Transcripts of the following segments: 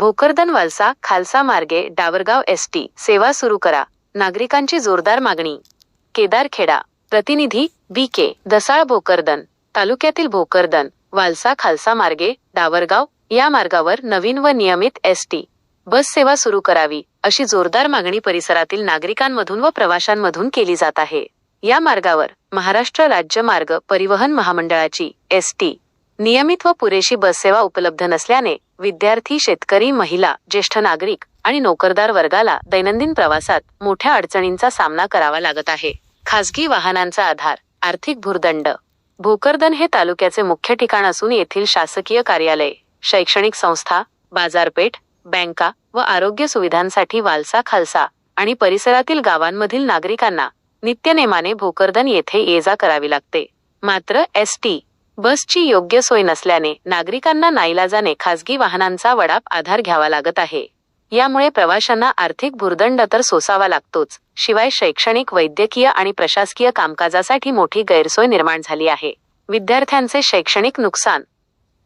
भोकरदन वलसा खालसा मार्गे डावरगाव एसटी सेवा सुरू करा, नागरिकांची जोरदार मागणी. केदारखेडा प्रतिनिधी बी.के. दसाळ. भोकरदन तालुक्यातील भोकरदन वालसा खालसा मार्गे डावरगाव या मार्गावर नवीन व नियमित एसटी बस सेवा सुरू करावी, अशी जोरदार मागणी परिसरातील नागरिकांमधून व प्रवाशांमधून केली जात आहे. या मार्गावर महाराष्ट्र राज्य मार्ग परिवहन महामंडळाची एसटी नियमित व पुरेशी बससेवा उपलब्ध नसल्याने विद्यार्थी, शेतकरी, महिला, ज्येष्ठ नागरिक आणि नोकरदार वर्गाला दैनंदिन प्रवासात मोठ्या अडचणींचा सामना करावा लागत आहे. खासगी वाहनांचा आधार, आर्थिक भुर्दंड. भोकरदन हे तालुक्याचे मुख्य ठिकाण असून येथील शासकीय कार्यालय, शैक्षणिक संस्था, बाजारपेठ, बँका व आरोग्य सुविधांसाठी वालसा खालसा आणि परिसरातील गावांमधील नागरिकांना नित्यनेमाने भोकरदन येथे ये-जा करावी लागते. मात्र एसटी बसची योग्य सोय नसल्याने नागरिकांना नाईलाजाने खासगी वाहनांचा वडाप आधार घ्यावा लागत आहे. यामुळे प्रवाशांना आर्थिक भुर्दंड तर सोसावा लागतोच, शिवाय शैक्षणिक, वैद्यकीय आणि प्रशासकीय कामकाजासाठी मोठी गैरसोय निर्माण झाली आहे. विद्यार्थ्यांचे शैक्षणिक नुकसान.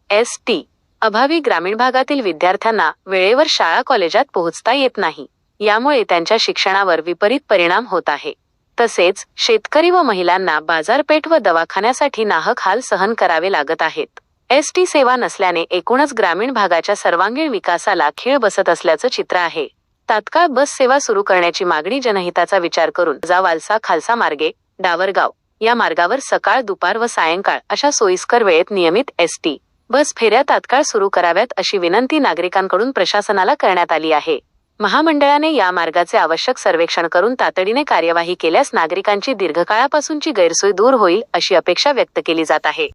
एसटी अभावी ग्रामीण भागातील विद्यार्थ्यांना वेळेवर शाळा कॉलेजात पोहोचता येत नाही. यामुळे त्यांच्या शिक्षणावर विपरीत परिणाम होत आहे. तसेच शेतकरी व महिलांना बाजारपेठ व दवाखान्यासाठी नाहक हाल सहन करावे लागत आहेत. एसटी सेवा नसल्याने एकूणच ग्रामीण भागाच्या सर्वांगीण विकासाला खीळ बसत असल्याचं चित्र आहे. तात्काळ बस सेवा सुरू करण्याची मागणी जनहिताचा विचार करून वालसा खालसा मार्गे डावरगाव या मार्गावर सकाळ, दुपार व सायंकाळ अशा सोयीस्कर वेळेत नियमित एसटी बस फेऱ्या तात्काळ सुरू कराव्यात, अशी विनंती नागरिकांकडून प्रशासनाला करण्यात आली आहे. महामंडळाने या मार्गाचे आवश्यक सर्वेक्षण करून तातडीने कार्यवाही केल्यास नागरिकांची दीर्घकाळापासूनची गैरसोय दूर होईल, अशी अपेक्षा व्यक्त केली जात आहे.